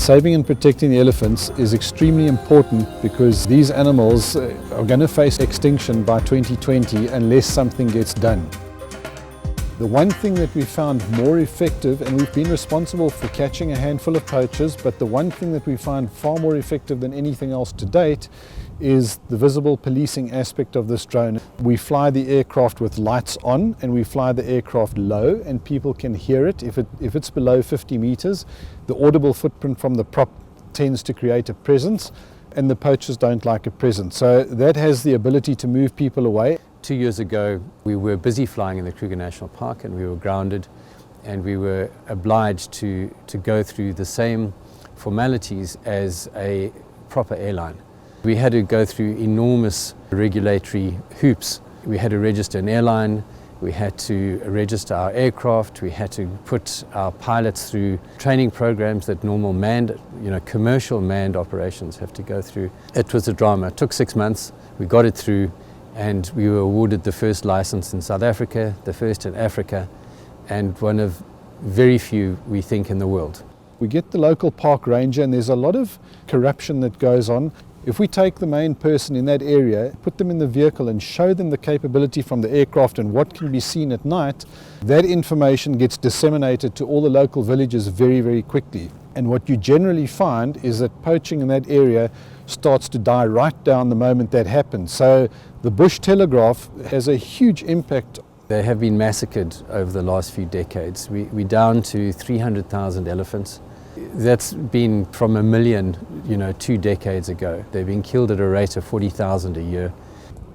Saving and protecting the elephants is extremely important because these animals are going to face extinction by 2020 unless something gets done. The one thing that we found more effective, and we've been responsible for catching a handful of poachers, but the one thing that we find far more effective than anything else to date is the visible policing aspect of this drone. We fly the aircraft with lights on and we fly the aircraft low and people can hear it. If it's below 50 meters, the audible footprint from the prop tends to create a presence, and the poachers don't like a presence. So that has the ability to move people away. 2 years ago, we were busy flying in the Kruger National Park and we were grounded, and we were obliged to go through the same formalities as a proper airline. We had to go through enormous regulatory hoops. We had to register an airline, we had to register our aircraft, we had to put our pilots through training programs that normal manned, commercial manned operations have to go through. It was a drama. It took 6 months. We got it through, and we were awarded the first license in South Africa, the first in Africa, and one of very few, we think, in the world. We get the local park ranger, and there's a lot of corruption that goes on. If we take the main person in that area, put them in the vehicle and show them the capability from the aircraft and what can be seen at night, that information gets disseminated to all the local villages very, very quickly. And what you generally find is that poaching in that area starts to die right down the moment that happens. So the bush telegraph has a huge impact. They have been massacred over the last few decades. We're down to 300,000 elephants. That's been from 1 million, 2 decades ago. They've been killed at a rate of 40,000 a year.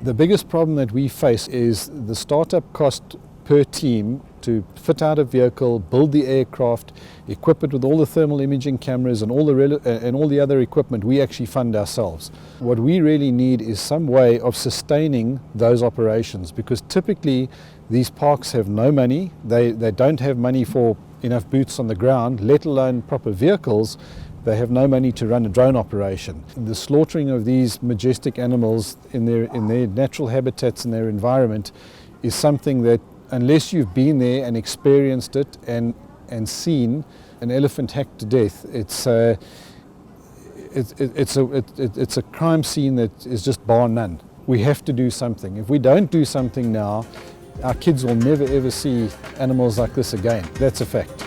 The biggest problem that we face is the startup cost per team to fit out a vehicle, build the aircraft, equip it with all the thermal imaging cameras and all the other equipment we actually fund ourselves. What we really need is some way of sustaining those operations, because typically these parks have no money. They don't have money for enough boots on the ground, let alone proper vehicles. They have no money to run a drone operation. The slaughtering of these majestic animals in their natural habitats and their environment is something that, unless you've been there and experienced it and seen an elephant hacked to death, it's a crime scene that is just bar none. We have to do something. If we don't do something now, our kids will never ever see animals like this again. That's a fact.